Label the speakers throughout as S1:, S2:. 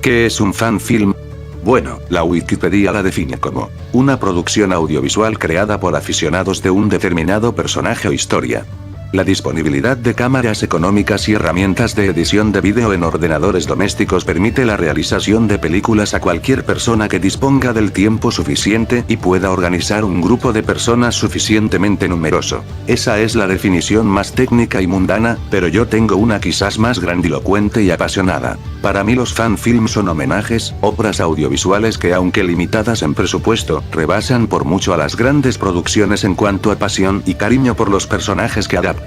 S1: ¿Qué es un fanfilm? Bueno, la Wikipedia la define como una producción audiovisual creada por aficionados de un determinado personaje o historia. La disponibilidad de cámaras económicas y herramientas de edición de vídeo en ordenadores domésticos permite la realización de películas a cualquier persona que disponga del tiempo suficiente y pueda organizar un grupo de personas suficientemente numeroso. Esa es la definición más técnica y mundana, pero yo tengo una quizás más grandilocuente y apasionada. Para mí los fanfilms son homenajes, obras audiovisuales que aunque limitadas en presupuesto, rebasan por mucho a las grandes producciones en cuanto a pasión y cariño por los personajes que adaptan.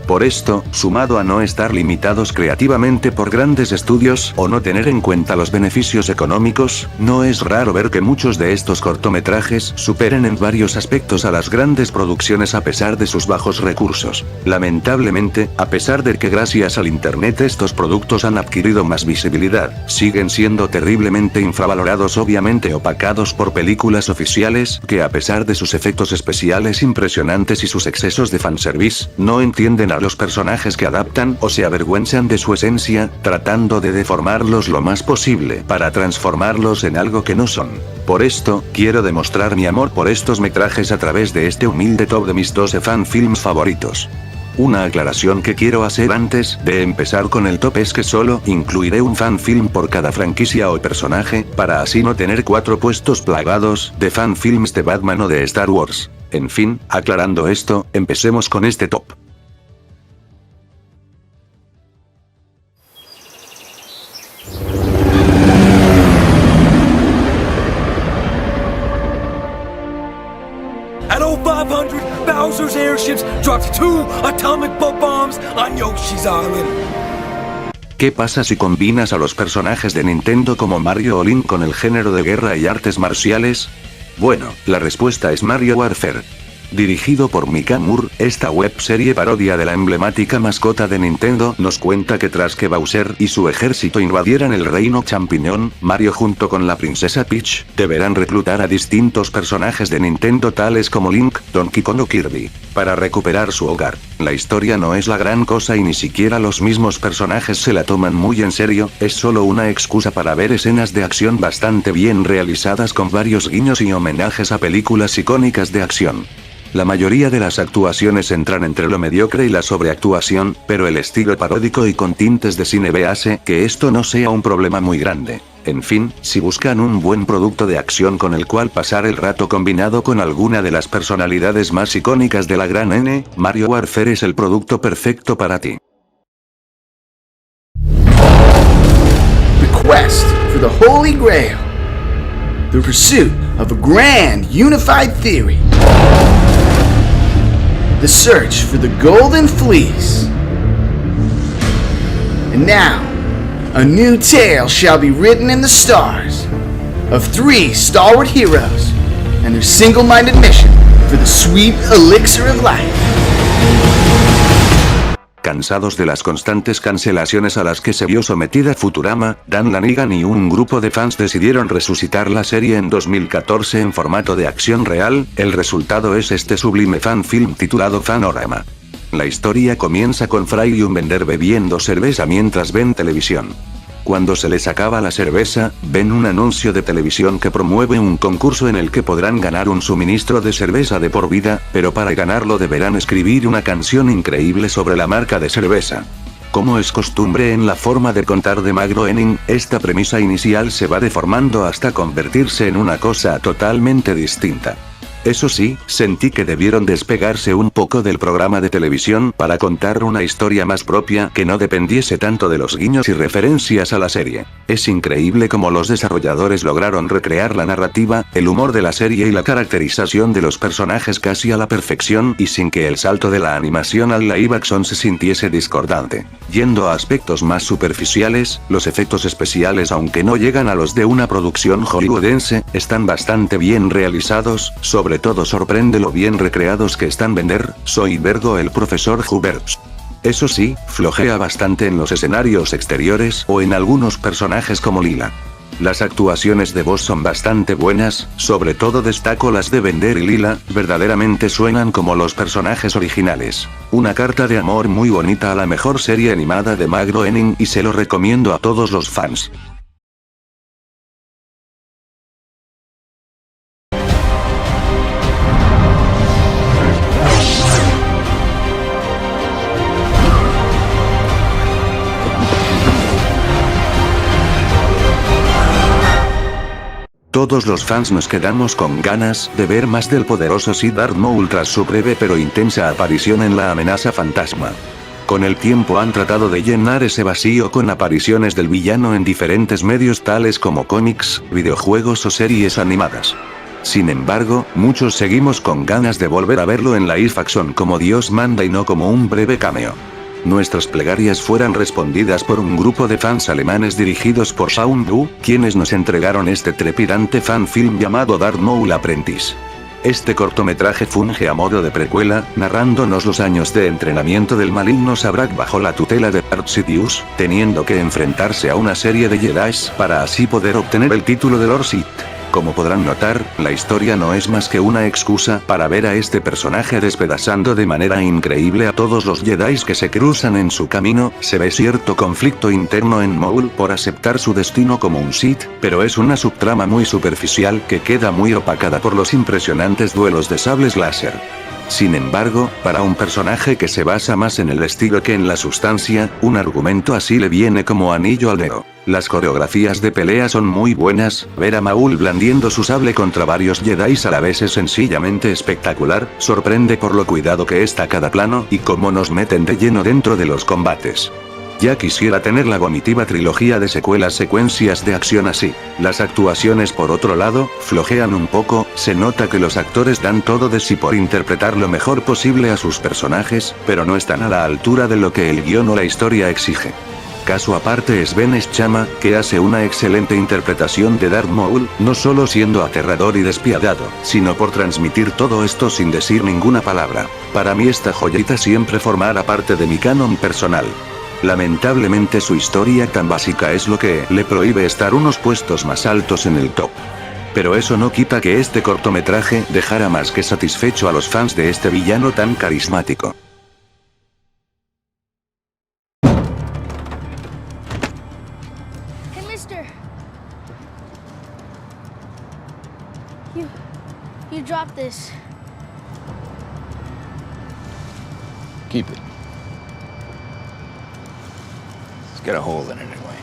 S1: Por esto, sumado a no estar limitados creativamente por grandes estudios o no tener en cuenta los beneficios económicos, no es raro ver que muchos de estos cortometrajes superen en varios aspectos a las grandes producciones a pesar de sus bajos recursos. Lamentablemente, a pesar de que gracias al internet estos productos han adquirido más visibilidad, siguen siendo terriblemente infravalorados, obviamente opacados por películas oficiales que a pesar de sus efectos especiales impresionantes y sus excesos de fanservice, no entienden a los personajes que adaptan o se avergüenzan de su esencia, tratando de deformarlos lo más posible para transformarlos en algo que no son. Por esto, quiero demostrar mi amor por estos metrajes a través de este humilde top de mis 12 fanfilms favoritos. Una aclaración que quiero hacer antes de empezar con el top es que solo incluiré un fanfilm por cada franquicia o personaje, para así no tener 4 puestos plagados de fanfilms de Batman o de Star Wars. En fin, aclarando esto, empecemos con este top.
S2: At 0500, Bowser's airships dropped 2 atomic bombs on Yoshi's Island.
S1: ¿Qué pasa si combinas a los personajes de Nintendo como Mario o Link con el género de guerra y artes marciales? Bueno, la respuesta es Mario Warfare. Dirigido por Mika Moore, esta webserie parodia de la emblemática mascota de Nintendo nos cuenta que tras que Bowser y su ejército invadieran el reino champiñón, Mario junto con la princesa Peach, deberán reclutar a distintos personajes de Nintendo tales como Link, Donkey Kong o Kirby, para recuperar su hogar. La historia no es la gran cosa y ni siquiera los mismos personajes se la toman muy en serio, es solo una excusa para ver escenas de acción bastante bien realizadas con varios guiños y homenajes a películas icónicas de acción. La mayoría de las actuaciones entran entre lo mediocre y la sobreactuación, pero el estilo paródico y con tintes de cine B hace que esto no sea un problema muy grande. En fin, si buscan un buen producto de acción con el cual pasar el rato combinado con alguna de las personalidades más icónicas de la gran N, Mario Warfare es el producto perfecto para ti.
S3: The quest for the Holy Grail. The pursuit of a grand unified theory. The search for the Golden Fleece. And now, a new tale shall be written in the stars of 3 stalwart heroes and their single-minded mission for the sweet elixir of life.
S1: Cansados de las constantes cancelaciones a las que se vio sometida Futurama, Dan Lanigan y un grupo de fans decidieron resucitar la serie en 2014 en formato de acción real. El resultado es este sublime fanfilm titulado Fanorama. La historia comienza con Fry y un vender bebiendo cerveza mientras ven televisión. Cuando se les acaba la cerveza, ven un anuncio de televisión que promueve un concurso en el que podrán ganar un suministro de cerveza de por vida, pero para ganarlo deberán escribir una canción increíble sobre la marca de cerveza. Como es costumbre en la forma de contar de Matt Groening, esta premisa inicial se va deformando hasta convertirse en una cosa totalmente distinta. Eso sí, sentí que debieron despegarse un poco del programa de televisión para contar una historia más propia que no dependiese tanto de los guiños y referencias a la serie. Es increíble cómo los desarrolladores lograron recrear la narrativa, el humor de la serie y la caracterización de los personajes casi a la perfección y sin que el salto de la animación al live action se sintiese discordante. Yendo a aspectos más superficiales, los efectos especiales, aunque no llegan a los de una producción hollywoodense, están bastante bien realizados, sobre todo sorprende lo bien recreados que están Bender, Zoidberg, el profesor Hubert. Eso sí, flojea bastante en los escenarios exteriores o en algunos personajes como Lila. Las actuaciones de voz son bastante buenas, sobre todo destaco las de Bender y Lila, verdaderamente suenan como los personajes originales. Una carta de amor muy bonita a la mejor serie animada de Matt Groening y se lo recomiendo a todos los fans. Todos los fans nos quedamos con ganas de ver más del poderoso Sith Darth Maul tras su breve pero intensa aparición en La amenaza fantasma. Con el tiempo han tratado de llenar ese vacío con apariciones del villano en diferentes medios tales como cómics, videojuegos o series animadas. Sin embargo, muchos seguimos con ganas de volver a verlo en live action como Dios manda y no como un breve cameo. Nuestras plegarias fueron respondidas por un grupo de fans alemanes dirigidos por Shaun Wu, quienes nos entregaron este trepidante fanfilm llamado Darth Maul Apprentice. Este cortometraje funge a modo de precuela, narrándonos los años de entrenamiento del maligno Sabrak bajo la tutela de Darth Sidious, teniendo que enfrentarse a una serie de Jedis para así poder obtener el título de Lord Sith. Como podrán notar, la historia no es más que una excusa para ver a este personaje despedazando de manera increíble a todos los Jedis que se cruzan en su camino. Se ve cierto conflicto interno en Maul por aceptar su destino como un Sith, pero es una subtrama muy superficial que queda muy opacada por los impresionantes duelos de sables láser. Sin embargo, para un personaje que se basa más en el estilo que en la sustancia, un argumento así le viene como anillo al dedo. Las coreografías de pelea son muy buenas, ver a Maul blandiendo su sable contra varios Jedis a la vez es sencillamente espectacular, sorprende por lo cuidado que está cada plano y cómo nos meten de lleno dentro de los combates. Ya quisiera tener la vomitiva trilogía de secuencias de acción así. Las actuaciones por otro lado, flojean un poco, se nota que los actores dan todo de sí por interpretar lo mejor posible a sus personajes, pero no están a la altura de lo que el guión o la historia exige. Caso aparte es Ben Schama, que hace una excelente interpretación de Darth Maul, no solo siendo aterrador y despiadado, sino por transmitir todo esto sin decir ninguna palabra. Para mí esta joyita siempre formará parte de mi canon personal. Lamentablemente su historia tan básica es lo que le prohíbe estar unos puestos más altos en el top. Pero eso no quita que este cortometraje dejara más que satisfecho a los fans de este villano tan carismático.
S4: Hey, mister. You dropped this.
S5: Keep it. It's got a hole in it anyway.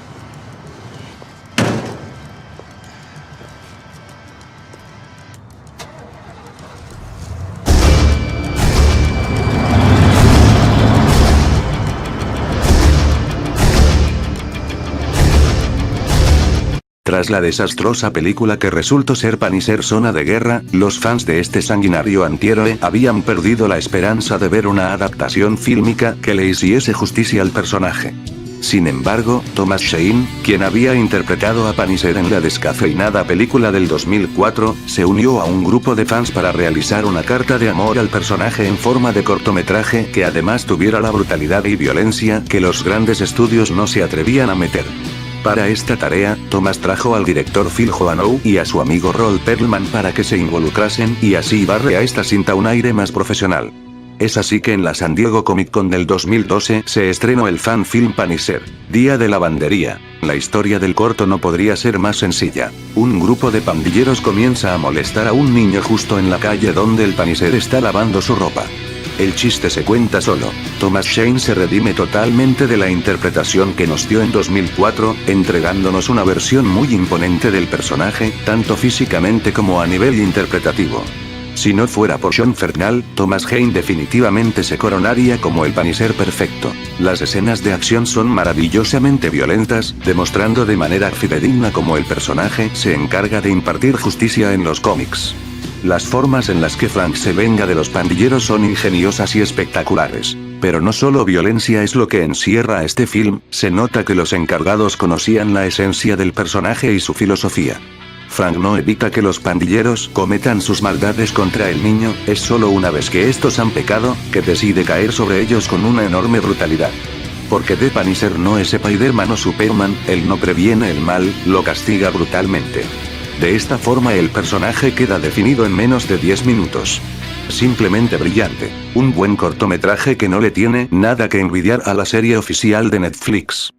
S1: Tras la desastrosa película que resultó ser Punisher Zona de Guerra, los fans de este sanguinario antihéroe habían perdido la esperanza de ver una adaptación fílmica que le hiciese justicia al personaje. Sin embargo, Thomas Shane, quien había interpretado a Punisher en la descafeinada película del 2004, se unió a un grupo de fans para realizar una carta de amor al personaje en forma de cortometraje que además tuviera la brutalidad y violencia que los grandes estudios no se atrevían a meter. Para esta tarea, Thomas trajo al director Phil Joannou y a su amigo Roll Perlman para que se involucrasen y así darle a esta cinta un aire más profesional. Es así que en la San Diego Comic Con del 2012 se estrenó el fan film Punisher, Día de Lavandería. La historia del corto no podría ser más sencilla. Un grupo de pandilleros comienza a molestar a un niño justo en la calle donde el Punisher está lavando su ropa. El chiste se cuenta solo. Thomas Shane se redime totalmente de la interpretación que nos dio en 2004, entregándonos una versión muy imponente del personaje, tanto físicamente como a nivel interpretativo. Si no fuera por Sean Fernald, Thomas Jane definitivamente se coronaría como el Punisher perfecto. Las escenas de acción son maravillosamente violentas, demostrando de manera fidedigna cómo el personaje se encarga de impartir justicia en los cómics. Las formas en las que Frank se venga de los pandilleros son ingeniosas y espectaculares. Pero no solo violencia es lo que encierra este film, se nota que los encargados conocían la esencia del personaje y su filosofía. Frank no evita que los pandilleros cometan sus maldades contra el niño, es solo una vez que estos han pecado, que decide caer sobre ellos con una enorme brutalidad. Porque The Punisher no es Spider-Man o Superman, él no previene el mal, lo castiga brutalmente. De esta forma el personaje queda definido en menos de 10 minutos. Simplemente brillante. Un buen cortometraje que no le tiene nada que envidiar a la serie oficial de Netflix.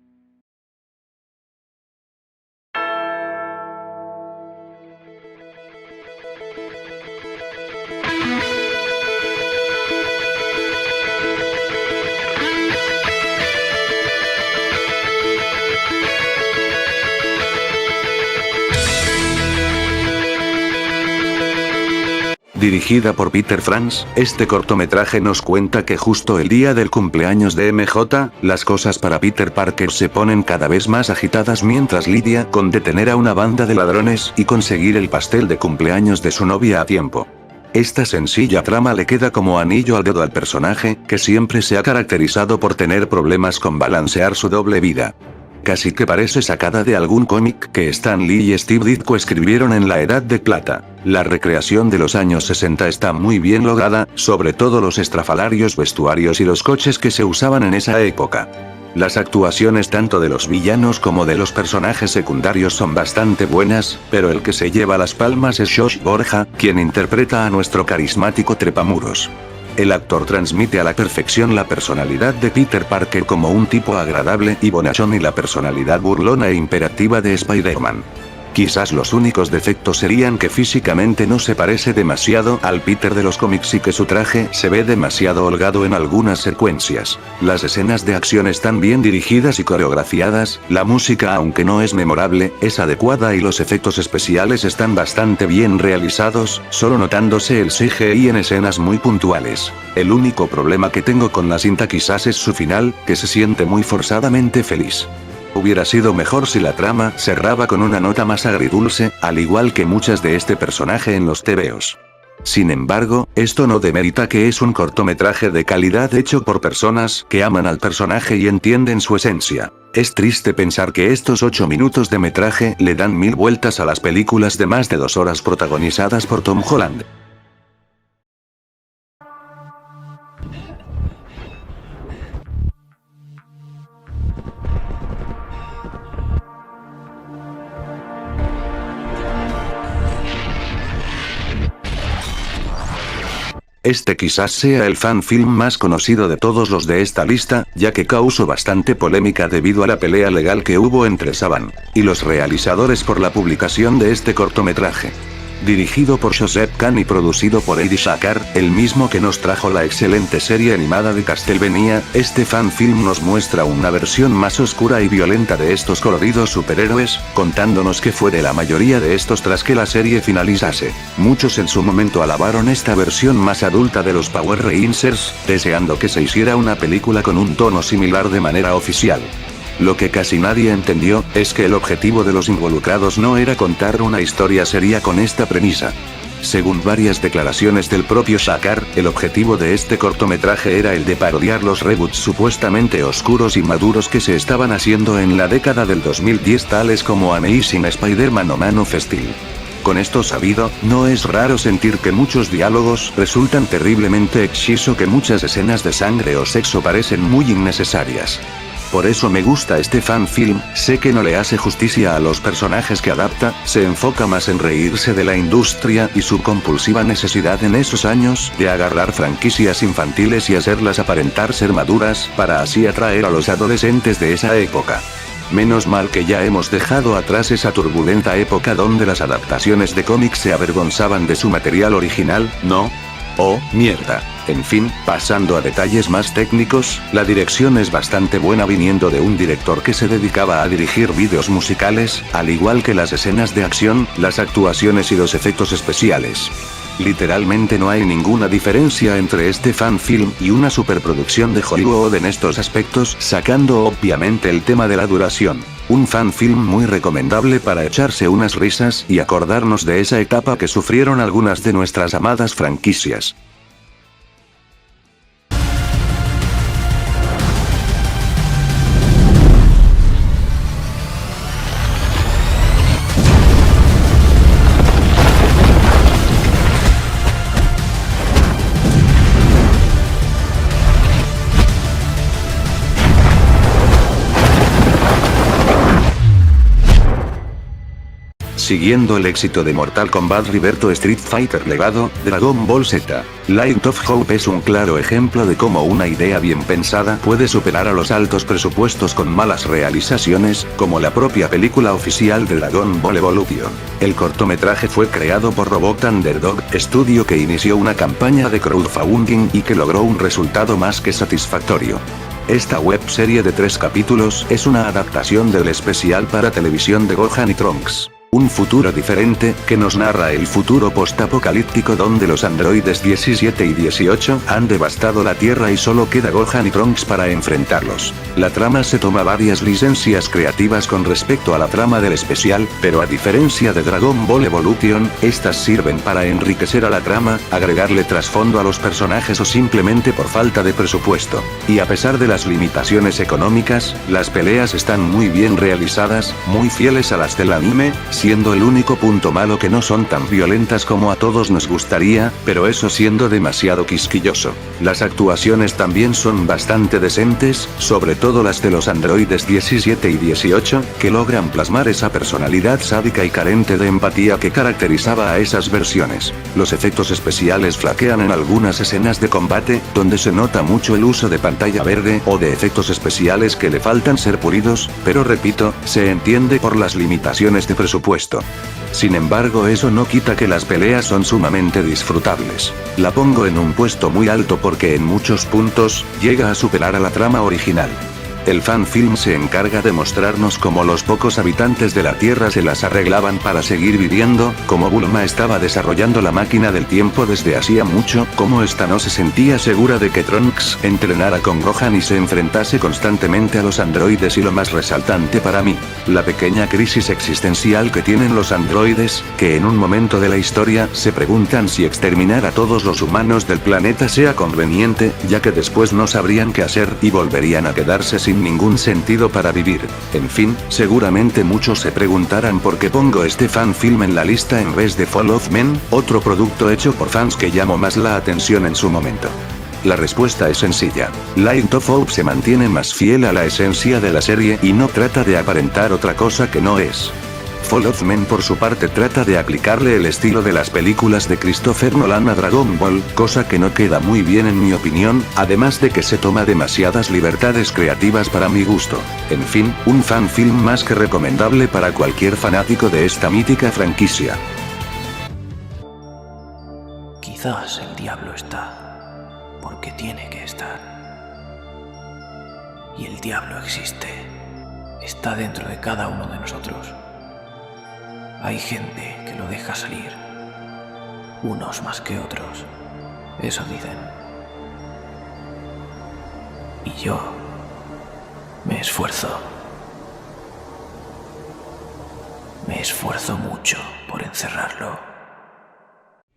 S1: Dirigida por Peter Franz, este cortometraje nos cuenta que justo el día del cumpleaños de MJ, las cosas para Peter Parker se ponen cada vez más agitadas mientras lidia con detener a una banda de ladrones y conseguir el pastel de cumpleaños de su novia a tiempo. Esta sencilla trama le queda como anillo al dedo al personaje, que siempre se ha caracterizado por tener problemas con balancear su doble vida. Casi que parece sacada de algún cómic que Stan Lee y Steve Ditko escribieron en la Edad de Plata. La recreación de los años 60 está muy bien lograda, sobre todo los estrafalarios vestuarios y los coches que se usaban en esa época. Las actuaciones tanto de los villanos como de los personajes secundarios son bastante buenas, pero el que se lleva las palmas es Josh Borja, quien interpreta a nuestro carismático trepamuros. El actor transmite a la perfección la personalidad de Peter Parker como un tipo agradable y bonachón y la personalidad burlona e imperativa de Spider-Man. Quizás los únicos defectos serían que físicamente no se parece demasiado al Peter de los cómics y que su traje se ve demasiado holgado en algunas secuencias. Las escenas de acción están bien dirigidas y coreografiadas, la música aunque no es memorable, es adecuada y los efectos especiales están bastante bien realizados, solo notándose el CGI en escenas muy puntuales. El único problema que tengo con la cinta quizás es su final, que se siente muy forzadamente feliz. Hubiera sido mejor si la trama cerraba con una nota más agridulce, al igual que muchas de este personaje en los tebeos. Sin embargo, esto no demerita que es un cortometraje de calidad hecho por personas que aman al personaje y entienden su esencia. Es triste pensar que estos 8 minutos de metraje le dan 1000 vueltas a las películas de más de 2 horas protagonizadas por Tom Holland. Este quizás sea el fanfilm más conocido de todos los de esta lista, ya que causó bastante polémica debido a la pelea legal que hubo entre Saban y los realizadores por la publicación de este cortometraje. Dirigido por Joseph Kahn y producido por Eddie Shakar, el mismo que nos trajo la excelente serie animada de Castlevania, este fanfilm nos muestra una versión más oscura y violenta de estos coloridos superhéroes, contándonos que fue de la mayoría de estos tras que la serie finalizase. Muchos en su momento alabaron esta versión más adulta de los Power Rangers, deseando que se hiciera una película con un tono similar de manera oficial. Lo que casi nadie entendió, es que el objetivo de los involucrados no era contar una historia seria con esta premisa. Según varias declaraciones del propio Shakar, el objetivo de este cortometraje era el de parodiar los reboots supuestamente oscuros y maduros que se estaban haciendo en la década del 2010 tales como Amazing Spider-Man o Man of Steel. Con esto sabido, no es raro sentir que muchos diálogos resultan terriblemente exciso, que muchas escenas de sangre o sexo parecen muy innecesarias. Por eso me gusta este fanfilm, sé que no le hace justicia a los personajes que adapta, se enfoca más en reírse de la industria y su compulsiva necesidad en esos años de agarrar franquicias infantiles y hacerlas aparentar ser maduras, para así atraer a los adolescentes de esa época. Menos mal que ya hemos dejado atrás esa turbulenta época donde las adaptaciones de cómics se avergonzaban de su material original, ¿no? Oh, mierda. En fin, pasando a detalles más técnicos, la dirección es bastante buena viniendo de un director que se dedicaba a dirigir vídeos musicales, al igual que las escenas de acción, las actuaciones y los efectos especiales. Literalmente no hay ninguna diferencia entre este fanfilm y una superproducción de Hollywood en estos aspectos, sacando obviamente el tema de la duración. Un fanfilm muy recomendable para echarse unas risas y acordarnos de esa etapa que sufrieron algunas de nuestras amadas franquicias. Siguiendo el éxito de Mortal Kombat Riverto Street Fighter Legado, Dragon Ball Z, Light of Hope es un claro ejemplo de cómo una idea bien pensada puede superar a los altos presupuestos con malas realizaciones, como la propia película oficial de Dragon Ball Evolution. El cortometraje fue creado por Robot Underdog, estudio que inició una campaña de crowdfunding y que logró un resultado más que satisfactorio. Esta webserie de 3 capítulos es una adaptación del especial para televisión de Gohan y Trunks. Un futuro diferente, que nos narra el futuro postapocalíptico donde los androides 17 y 18 han devastado la Tierra y solo queda Gohan y Trunks para enfrentarlos. La trama se toma varias licencias creativas con respecto a la trama del especial, pero a diferencia de Dragon Ball Evolution, estas sirven para enriquecer a la trama, agregarle trasfondo a los personajes o simplemente por falta de presupuesto. Y a pesar de las limitaciones económicas, las peleas están muy bien realizadas, muy fieles a las del anime, siendo el único punto malo que no son tan violentas como a todos nos gustaría, pero eso siendo demasiado quisquilloso. Las actuaciones también son bastante decentes, sobre todo las de los androides 17 y 18, que logran plasmar esa personalidad sádica y carente de empatía que caracterizaba a esas versiones. Los efectos especiales flaquean en algunas escenas de combate, donde se nota mucho el uso de pantalla verde o de efectos especiales que le faltan ser pulidos, pero repito, se entiende por las limitaciones de presupuesto. Sin embargo, eso no quita que las peleas son sumamente disfrutables. La pongo en un puesto muy alto porque en muchos puntos, llega a superar a la trama original. El fanfilm se encarga de mostrarnos cómo los pocos habitantes de la Tierra se las arreglaban para seguir viviendo, cómo Bulma estaba desarrollando la máquina del tiempo desde hacía mucho, cómo esta no se sentía segura de que Trunks entrenara con Gohan y se enfrentase constantemente a los androides y lo más resaltante para mí, la pequeña crisis existencial que tienen los androides, que en un momento de la historia se preguntan si exterminar a todos los humanos del planeta sea conveniente, ya que después no sabrían qué hacer y volverían a quedarse sin ningún sentido para vivir. En fin, seguramente muchos se preguntarán por qué pongo este fanfilm en la lista en vez de Fall of Men, otro producto hecho por fans que llamó más la atención en su momento. La respuesta es sencilla. Light of Hope se mantiene más fiel a la esencia de la serie y no trata de aparentar otra cosa que no es. Fall of Men por su parte trata de aplicarle el estilo de las películas de Christopher Nolan a Dragon Ball, cosa que no queda muy bien en mi opinión, además de que se toma demasiadas libertades creativas para mi gusto. En fin, un fanfilm más que recomendable para cualquier fanático de esta mítica franquicia.
S6: Quizás el diablo está, porque tiene que estar. Y el diablo existe, está dentro de cada uno de nosotros. Hay gente que lo deja salir, unos más que otros, eso dicen. Y yo me esfuerzo mucho por encerrarlo.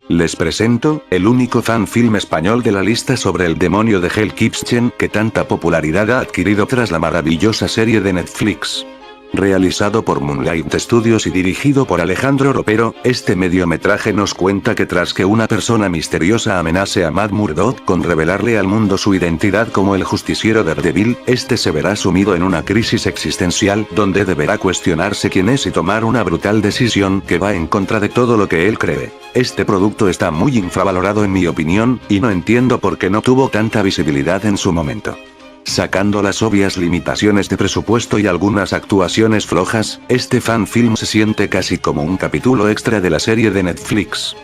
S1: Les presento, el único fanfilm español de la lista sobre el demonio de Hell Kitchen que tanta popularidad ha adquirido tras la maravillosa serie de Netflix. Realizado por Moonlight Studios y dirigido por Alejandro Ropero, este mediometraje nos cuenta que tras que una persona misteriosa amenace a Matt Murdock con revelarle al mundo su identidad como el justiciero Daredevil, este se verá sumido en una crisis existencial donde deberá cuestionarse quién es y tomar una brutal decisión que va en contra de todo lo que él cree. Este producto está muy infravalorado en mi opinión, y no entiendo por qué no tuvo tanta visibilidad en su momento. Sacando las obvias limitaciones de presupuesto y algunas actuaciones flojas, este fanfilm se siente casi como un capítulo extra de la serie de Netflix.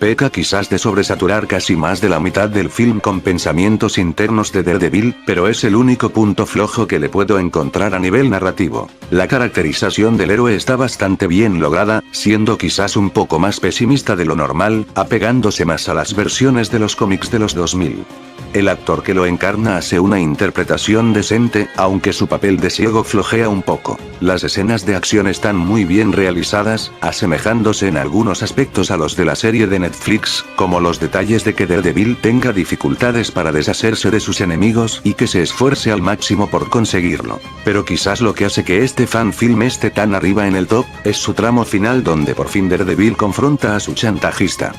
S1: Peca quizás de sobresaturar casi más de la mitad del film con pensamientos internos de Daredevil, pero es el único punto flojo que le puedo encontrar a nivel narrativo. La caracterización del héroe está bastante bien lograda, siendo quizás un poco más pesimista de lo normal, apegándose más a las versiones de los cómics de los 2000. El actor que lo encarna hace una interpretación decente, aunque su papel de ciego flojea un poco. Las escenas de acción están muy bien realizadas, asemejándose en algunos aspectos a los de la serie de Netflix, como los detalles de que Daredevil tenga dificultades para deshacerse de sus enemigos y que se esfuerce al máximo por conseguirlo. Pero quizás lo que hace que este fanfilm esté tan arriba en el top, es su tramo final donde por fin Daredevil confronta a su chantajista.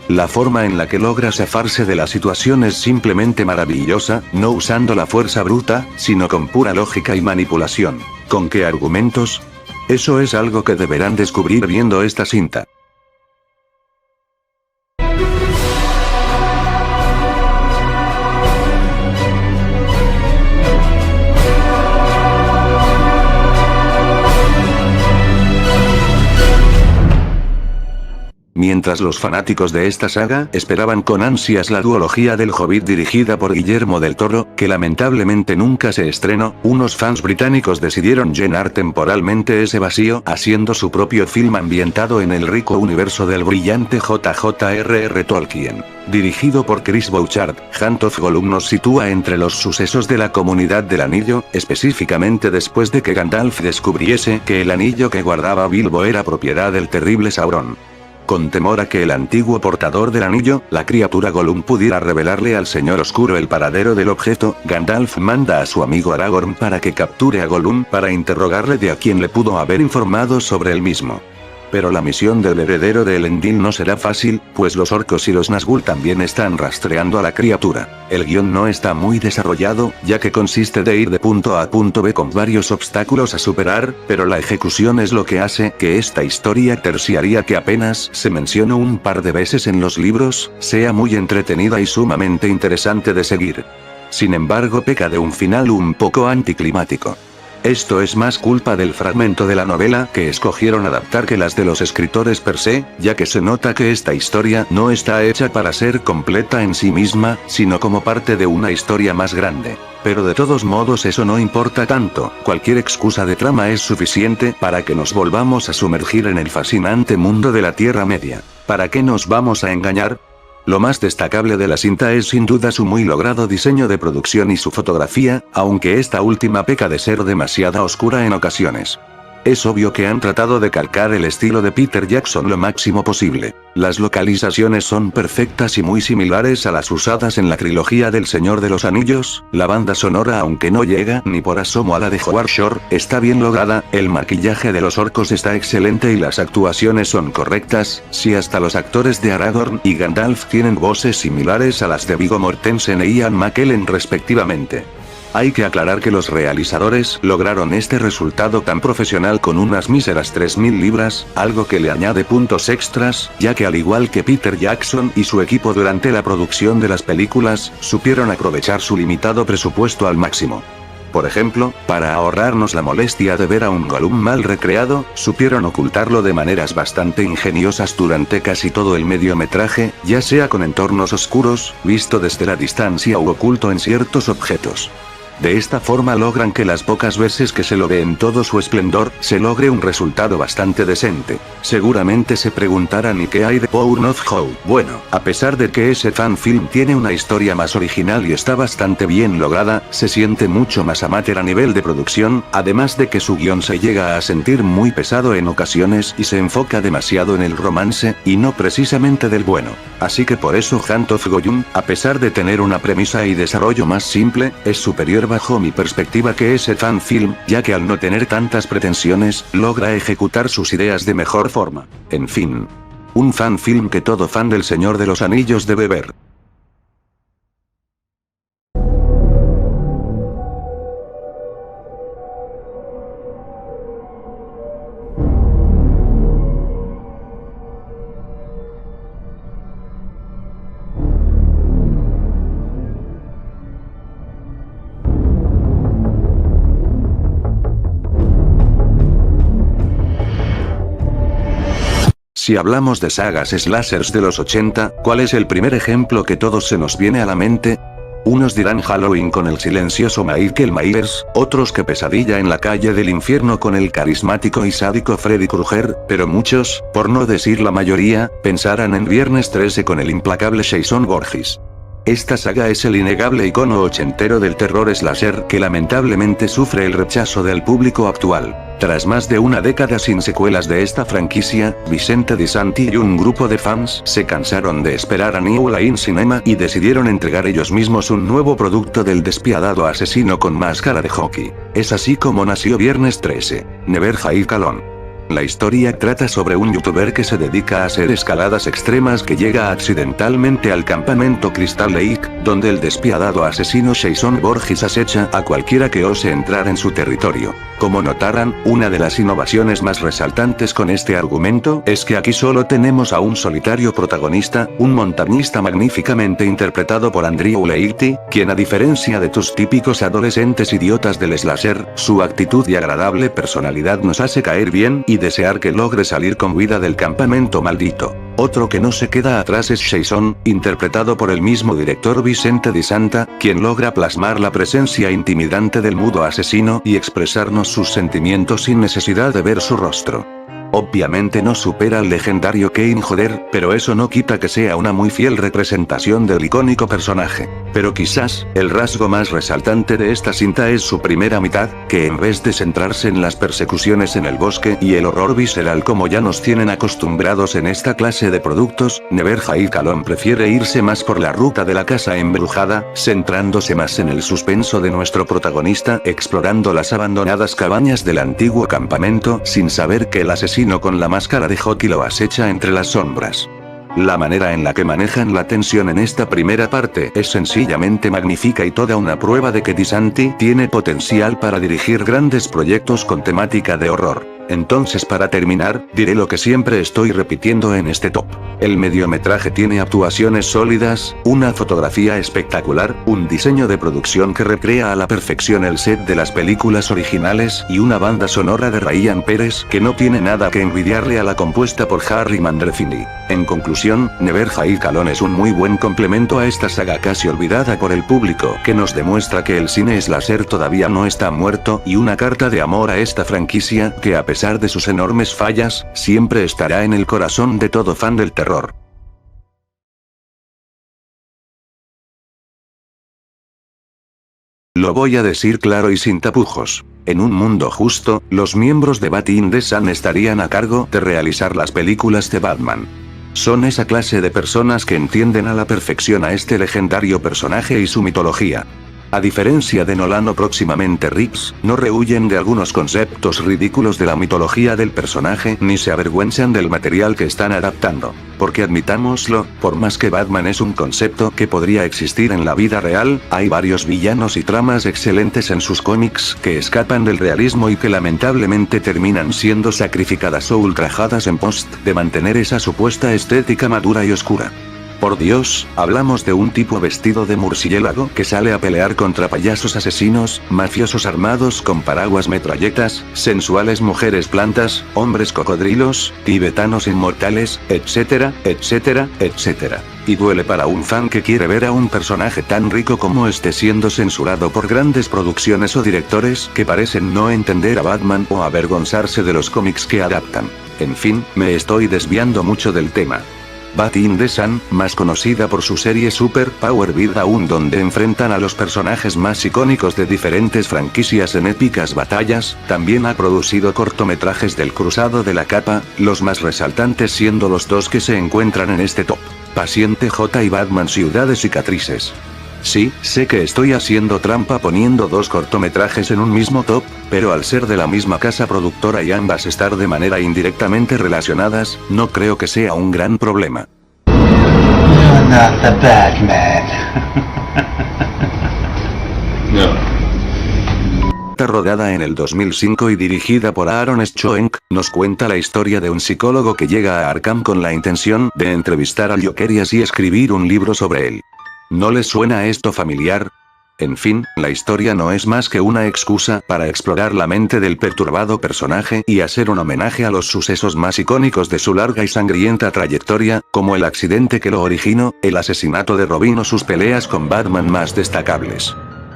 S1: La forma en la que logra zafarse de la situación es simplemente maravillosa, no usando la fuerza bruta, sino con pura lógica y manipulación. ¿Con qué argumentos? Eso es algo que deberán descubrir viendo esta cinta. mientras los fanáticos de esta saga esperaban con ansias la duología del Hobbit dirigida por Guillermo del Toro, que lamentablemente nunca se estrenó, unos fans británicos decidieron llenar temporalmente ese vacío haciendo su propio film ambientado en el rico universo del brillante J.J.R.R. Tolkien. Dirigido por Chris Bouchard, Hunt of Gollum nos sitúa entre los sucesos de la Comunidad del Anillo, específicamente después de que Gandalf descubriese que el anillo que guardaba Bilbo era propiedad del terrible Sauron. Con temor a que el antiguo portador del anillo, la criatura Gollum, pudiera revelarle al Señor Oscuro el paradero del objeto, Gandalf manda a su amigo Aragorn para que capture a Gollum para interrogarle de a quien le pudo haber informado sobre el mismo. Pero la misión del heredero de Elendil no será fácil, pues los orcos y los Nazgûl también están rastreando a la criatura. El guión no está muy desarrollado, ya que consiste de ir de punto A a punto B con varios obstáculos a superar, pero la ejecución es lo que hace que esta historia terciaria, que apenas se mencionó un par de veces en los libros, sea muy entretenida y sumamente interesante de seguir. Sin embargo, peca de un final un poco anticlimático. Esto es más culpa del fragmento de la novela que escogieron adaptar que las de los escritores per se, ya que se nota que esta historia no está hecha para ser completa en sí misma, sino como parte de una historia más grande. Pero de todos modos eso no importa tanto, cualquier excusa de trama es suficiente para que nos volvamos a sumergir en el fascinante mundo de la Tierra Media. ¿Para qué nos vamos a engañar? Lo más destacable de la cinta es sin duda su muy logrado diseño de producción y su fotografía, aunque esta última peca de ser demasiado oscura en ocasiones. Es obvio que han tratado de calcar el estilo de Peter Jackson lo máximo posible. Las localizaciones son perfectas y muy similares a las usadas en la trilogía del Señor de los Anillos, la banda sonora, aunque no llega ni por asomo a la de Howard Shore, está bien lograda, el maquillaje de los orcos está excelente y las actuaciones son correctas, si hasta los actores de Aragorn y Gandalf tienen voces similares a las de Viggo Mortensen e Ian McKellen respectivamente. Hay que aclarar que los realizadores lograron este resultado tan profesional con unas míseras 3.000 libras, algo que le añade puntos extras, ya que al igual que Peter Jackson y su equipo durante la producción de las películas, supieron aprovechar su limitado presupuesto al máximo. Por ejemplo, para ahorrarnos la molestia de ver a un Gollum mal recreado, supieron ocultarlo de maneras bastante ingeniosas durante casi todo el mediometraje, ya sea con entornos oscuros, visto desde la distancia u oculto en ciertos objetos. De esta forma logran que las pocas veces que se lo ve en todo su esplendor, se logre un resultado bastante decente. Seguramente se preguntarán ¿y qué hay de Bourne of Hope? Bueno, a pesar de que ese fanfilm tiene una historia más original y está bastante bien lograda, se siente mucho más amateur a nivel de producción, además de que su guión se llega a sentir muy pesado en ocasiones y se enfoca demasiado en el romance, y no precisamente del bueno. Así que por eso Hunt of Gollum, a pesar de tener una premisa y desarrollo más simple, es superior bajo mi perspectiva que ese fanfilm, ya que al no tener tantas pretensiones, logra ejecutar sus ideas de mejor forma. En fin. Un fanfilm que todo fan del Señor de los Anillos debe ver. Si hablamos de sagas slashers de los 80, ¿cuál es el primer ejemplo que todos se nos viene a la mente? Unos dirán Halloween con el silencioso Michael Myers, otros que Pesadilla en la calle del infierno con el carismático y sádico Freddy Krueger, pero muchos, por no decir la mayoría, pensarán en Viernes 13 con el implacable Jason Voorhees. Esta saga es el innegable icono ochentero del terror slasher que lamentablemente sufre el rechazo del público actual. Tras más de una década sin secuelas de esta franquicia, Vicente Di Santi y un grupo de fans se cansaron de esperar a New Line Cinema y decidieron entregar ellos mismos un nuevo producto del despiadado asesino con máscara de hockey. Es así como nació Viernes 13, Never Have Alone. La historia trata sobre un youtuber que se dedica a hacer escaladas extremas que llega accidentalmente al campamento Crystal Lake, donde el despiadado asesino Jason Voorhees acecha a cualquiera que ose entrar en su territorio. Como notarán, una de las innovaciones más resaltantes con este argumento es que aquí solo tenemos a un solitario protagonista, un montañista magníficamente interpretado por Andrew Leity, quien a diferencia de tus típicos adolescentes idiotas del slasher, su actitud y agradable personalidad nos hace caer bien y desear que logre salir con vida del campamento maldito. Otro que no se queda atrás es Jason, interpretado por el mismo director Vicente Di Santa, quien logra plasmar la presencia intimidante del mudo asesino y expresarnos sus sentimientos sin necesidad de ver su rostro. Obviamente no supera al legendario Kane Hodder, pero eso no quita que sea una muy fiel representación del icónico personaje. Pero quizás, el rasgo más resaltante de esta cinta es su primera mitad, que en vez de centrarse en las persecuciones en el bosque y el horror visceral como ya nos tienen acostumbrados en esta clase de productos, Neverhaid Calon prefiere irse más por la ruta de la casa embrujada, centrándose más en el suspenso de nuestro protagonista, explorando las abandonadas cabañas del antiguo campamento, sin saber que el asesino con la máscara de Hockey lo acecha entre las sombras. La manera en la que manejan la tensión en esta primera parte es sencillamente magnífica y toda una prueba de que Di Santi tiene potencial para dirigir grandes proyectos con temática de horror. Entonces, para terminar, diré lo que siempre estoy repitiendo en este top. El mediometraje tiene actuaciones sólidas, una fotografía espectacular, un diseño de producción que recrea a la perfección el set de las películas originales y una banda sonora de Ryan Pérez que no tiene nada que envidiarle a la compuesta por Harry Mandolfini. En conclusión, Neverhaid Calon es un muy buen complemento a esta saga casi olvidada por el público, que nos demuestra que el cine slasher todavía no está muerto, y una carta de amor a esta franquicia que, a pesar de sus enormes fallas, siempre estará en el corazón de todo fan del terror. Lo voy a decir claro y sin tapujos. En un mundo justo, los miembros de Bat in the Sun estarían a cargo de realizar las películas de Batman. Son esa clase de personas que entienden a la perfección a este legendario personaje y su mitología. A diferencia de Nolan o próximamente Reeves, no rehuyen de algunos conceptos ridículos de la mitología del personaje ni se avergüenzan del material que están adaptando. Porque admitámoslo, por más que Batman es un concepto que podría existir en la vida real, hay varios villanos y tramas excelentes en sus cómics que escapan del realismo y que lamentablemente terminan siendo sacrificadas o ultrajadas en pos de mantener esa supuesta estética madura y oscura. Por Dios, hablamos de un tipo vestido de murciélago que sale a pelear contra payasos asesinos, mafiosos armados con paraguas metralletas, sensuales mujeres plantas, hombres cocodrilos, tibetanos inmortales, etcétera, etcétera, etcétera. Y duele para un fan que quiere ver a un personaje tan rico como este siendo censurado por grandes producciones o directores que parecen no entender a Batman o avergonzarse de los cómics que adaptan. En fin, me estoy desviando mucho del tema. Bat in the Sun, más conocida por su serie Super Power Vidaun, donde enfrentan a los personajes más icónicos de diferentes franquicias en épicas batallas, también ha producido cortometrajes del Cruzado de la Capa, los más resaltantes siendo los dos que se encuentran en este top: Paciente J y Batman Ciudad de Cicatrices. Sí, sé que estoy haciendo trampa poniendo dos cortometrajes en un mismo top, pero al ser de la misma casa productora y ambas estar de manera indirectamente relacionadas, no creo que sea un gran problema.
S7: You're not the Batman.
S1: No. Rodada en el 2005 y dirigida por Aaron Schoenk, nos cuenta la historia de un psicólogo que llega a Arkham con la intención de entrevistar al Joker y así escribir un libro sobre él. ¿No les suena esto familiar? En fin, la historia no es más que una excusa para explorar la mente del perturbado personaje y hacer un homenaje a los sucesos más icónicos de su larga y sangrienta trayectoria, como el accidente que lo originó, el asesinato de Robin o sus peleas con Batman más destacables.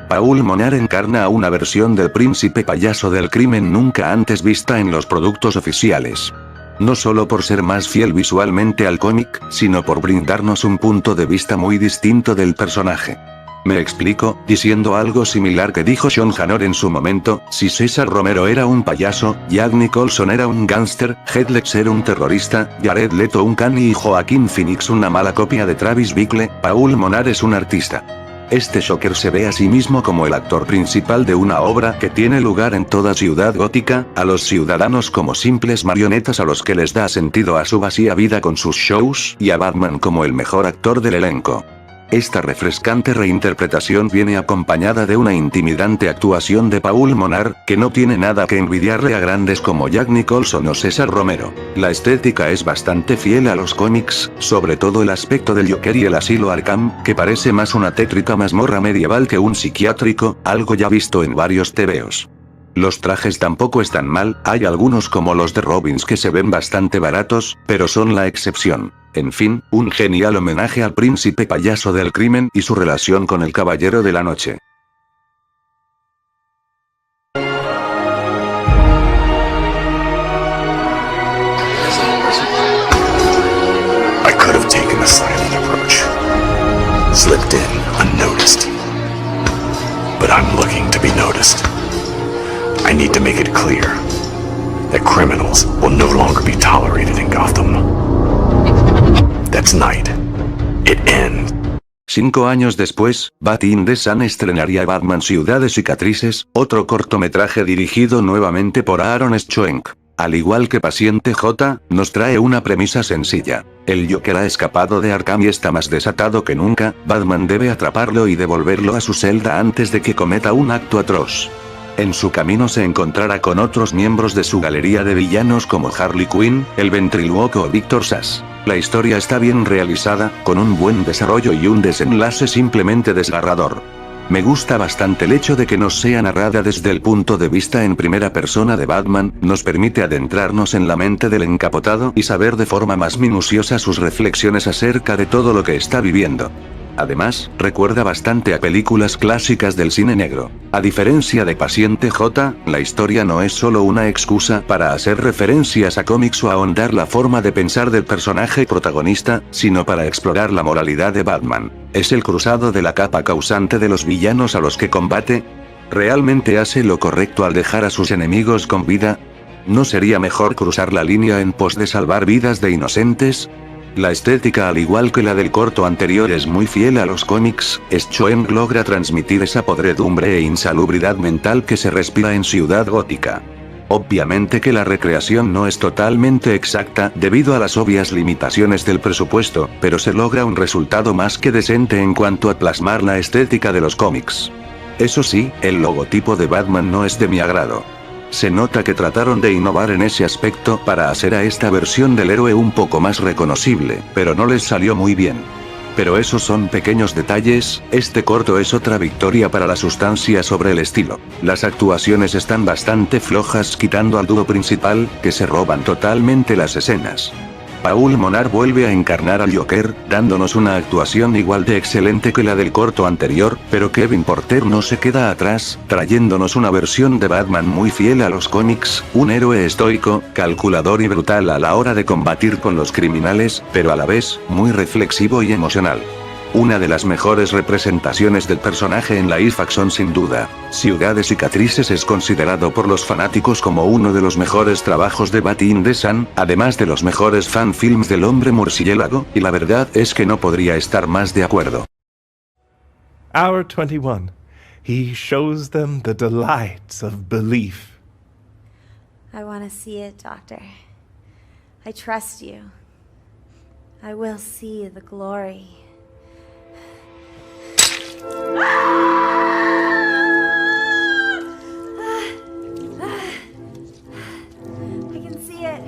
S1: Paul Monar encarna a una versión del príncipe payaso del crimen nunca antes vista en los productos oficiales. No solo por ser más fiel visualmente al cómic, sino por brindarnos un punto de vista muy distinto del personaje. Me explico, diciendo algo similar que dijo Sean Hanor en su momento: si César Romero era un payaso, Jack Nicholson era un gángster, Heath Ledger un terrorista, Jared Leto un cani y Joaquin Phoenix una mala copia de Travis Bickle, Paul Monar es un artista. Este Joker se ve a sí mismo como el actor principal de una obra que tiene lugar en toda ciudad gótica, a los ciudadanos como simples marionetas a los que les da sentido a su vacía vida con sus shows, y a Batman como el mejor actor del elenco. Esta refrescante reinterpretación viene acompañada de una intimidante actuación de Paul Monar, que no tiene nada que envidiarle a grandes como Jack Nicholson o César Romero. La estética es bastante fiel a los cómics, sobre todo el aspecto del Joker y el asilo Arkham, que parece más una tétrica mazmorra medieval que un psiquiátrico, algo ya visto en varios tebeos. Los trajes tampoco están mal, hay algunos como los de Robbins que se ven bastante baratos, pero son la excepción. En fin, un genial homenaje al príncipe payaso del crimen y su relación con el caballero de la noche.
S8: I could have taken a silent approach. Slipped in, unnoticed. But I'm looking to be noticed. I need to make it clear that criminals will no longer be tolerated in Gotham. That's night. It ends.
S1: 5 años después, Bat in the Sun estrenaría Batman Ciudad de Cicatrices, otro cortometraje dirigido nuevamente por Aaron Schoenk. Al igual que Paciente J, nos trae una premisa sencilla. El Joker ha escapado de Arkham y está más desatado que nunca. Batman debe atraparlo y devolverlo a su celda antes de que cometa un acto atroz. En su camino se encontrará con otros miembros de su galería de villanos como Harley Quinn, el ventrílocuo o Victor Sass. La historia está bien realizada, con un buen desarrollo y un desenlace simplemente desgarrador. Me gusta bastante el hecho de que nos sea narrada desde el punto de vista en primera persona de Batman, nos permite adentrarnos en la mente del encapotado y saber de forma más minuciosa sus reflexiones acerca de todo lo que está viviendo. Además, recuerda bastante a películas clásicas del cine negro. A diferencia de Paciente J, la historia no es solo una excusa para hacer referencias a cómics o ahondar la forma de pensar del personaje protagonista, sino para explorar la moralidad de Batman. ¿Es el cruzado de la capa causante de los villanos a los que combate? ¿Realmente hace lo correcto al dejar a sus enemigos con vida? ¿No sería mejor cruzar la línea en pos de salvar vidas de inocentes? La estética, al igual que la del corto anterior, es muy fiel a los cómics. Schoenk logra transmitir esa podredumbre e insalubridad mental que se respira en Ciudad Gótica. Obviamente que la recreación no es totalmente exacta debido a las obvias limitaciones del presupuesto, pero se logra un resultado más que decente en cuanto a plasmar la estética de los cómics. Eso sí, el logotipo de Batman no es de mi agrado. Se nota que trataron de innovar en ese aspecto para hacer a esta versión del héroe un poco más reconocible, pero no les salió muy bien. Pero esos son pequeños detalles, este corto es otra victoria para la sustancia sobre el estilo. Las actuaciones están bastante flojas quitando al dúo principal, que se roban totalmente las escenas. Paul Monar vuelve a encarnar al Joker, dándonos una actuación igual de excelente que la del corto anterior, pero Kevin Porter no se queda atrás, trayéndonos una versión de Batman muy fiel a los cómics, un héroe estoico, calculador y brutal a la hora de combatir con los criminales, pero a la vez, muy reflexivo y emocional. Una de las mejores representaciones del personaje en live action sin duda. Ciudad de Cicatrices es considerado por los fanáticos como uno de los mejores trabajos de Bat in the Sun, además de los mejores fanfilms del Hombre Murciélago, y la verdad es que no podría estar más de acuerdo.
S9: Hour 21. He shows them the delights of belief.
S10: I want to see it, Doctor. I trust you. I will see the glory. I can see it.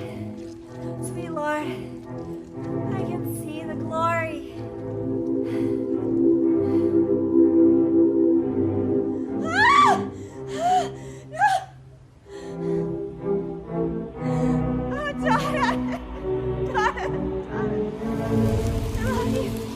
S10: Sweet Lord. I can see the glory. Oh, Donna! Donna! I love you.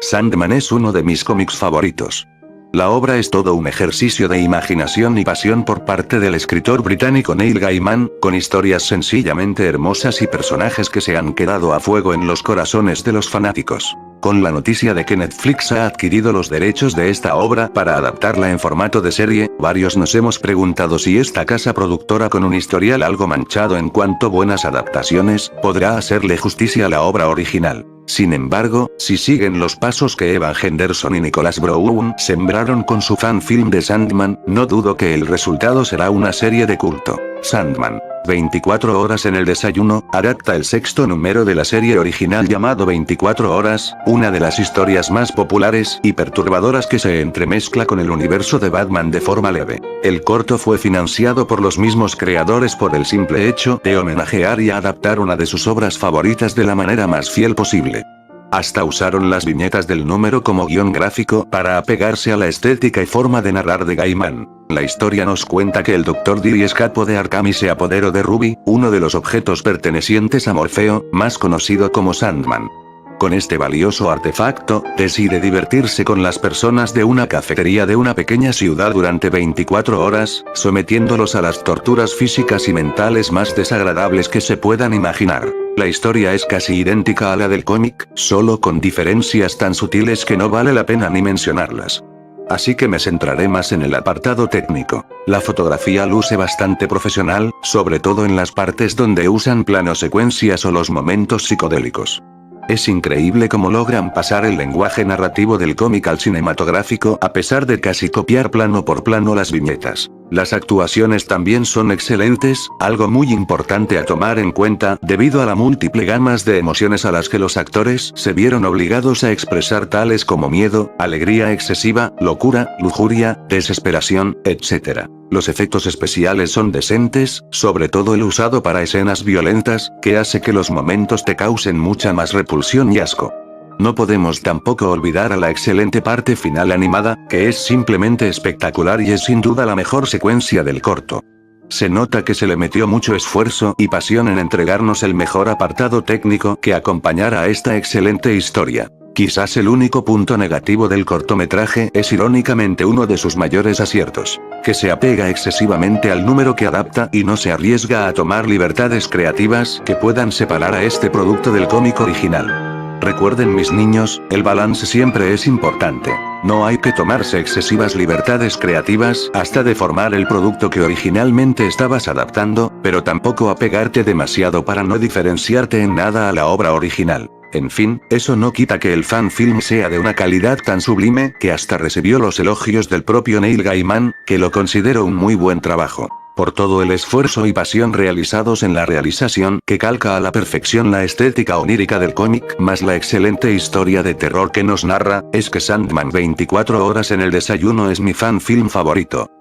S1: Sandman es uno de mis cómics favoritos. La obra es todo un ejercicio de imaginación y pasión por parte del escritor británico Neil Gaiman, con historias sencillamente hermosas y personajes que se han quedado a fuego en los corazones de los fanáticos. Con la noticia de que Netflix ha adquirido los derechos de esta obra para adaptarla en formato de serie, varios nos hemos preguntado si esta casa productora con un historial algo manchado en cuanto a buenas adaptaciones, podrá hacerle justicia a la obra original. Sin embargo, si siguen los pasos que Evan Henderson y Nicholas Brown sembraron con su fanfilm de Sandman, no dudo que el resultado será una serie de culto. Sandman. 24 horas en el desayuno, adapta el sexto número de la serie original llamado 24 horas, una de las historias más populares y perturbadoras que se entremezcla con el universo de Batman de forma leve. El corto fue financiado por los mismos creadores por el simple hecho de homenajear y adaptar una de sus obras favoritas de la manera más fiel posible. Hasta usaron las viñetas del número como guión gráfico para apegarse a la estética y forma de narrar de Gaiman. La historia nos cuenta que el Dr. Dre escapó de Arkham y se apoderó de Ruby, uno de los objetos pertenecientes a Morfeo, más conocido como Sandman. Con este valioso artefacto, decide divertirse con las personas de una cafetería de una pequeña ciudad durante 24 horas, sometiéndolos a las torturas físicas y mentales más desagradables que se puedan imaginar. La historia es casi idéntica a la del cómic, solo con diferencias tan sutiles que no vale la pena ni mencionarlas. Así que me centraré más en el apartado técnico. La fotografía luce bastante profesional, sobre todo en las partes donde usan planosecuencias o los momentos psicodélicos. Es increíble cómo logran pasar el lenguaje narrativo del cómic al cinematográfico a pesar de casi copiar plano por plano las viñetas. Las actuaciones también son excelentes, algo muy importante a tomar en cuenta debido a la múltiple gamas de emociones a las que los actores se vieron obligados a expresar, tales como miedo, alegría excesiva, locura, lujuria, desesperación, etc. Los efectos especiales son decentes, sobre todo el usado para escenas violentas, que hace que los momentos te causen mucha más repulsión y asco. No podemos tampoco olvidar a la excelente parte final animada, que es simplemente espectacular y es sin duda la mejor secuencia del corto. Se nota que se le metió mucho esfuerzo y pasión en entregarnos el mejor apartado técnico que acompañara a esta excelente historia. Quizás el único punto negativo del cortometraje es irónicamente uno de sus mayores aciertos, que se apega excesivamente al número que adapta y no se arriesga a tomar libertades creativas que puedan separar a este producto del cómic original. Recuerden, mis niños, el balance siempre es importante. No hay que tomarse excesivas libertades creativas hasta deformar el producto que originalmente estabas adaptando, pero tampoco apegarte demasiado para no diferenciarte en nada a la obra original. En fin, eso no quita que el fanfilm sea de una calidad tan sublime que hasta recibió los elogios del propio Neil Gaiman, que lo considero un muy buen trabajo. Por todo el esfuerzo y pasión realizados en la realización, que calca a la perfección la estética onírica del cómic, más la excelente historia de terror que nos narra, es que Sandman 24 horas en el desayuno es mi fanfilm favorito.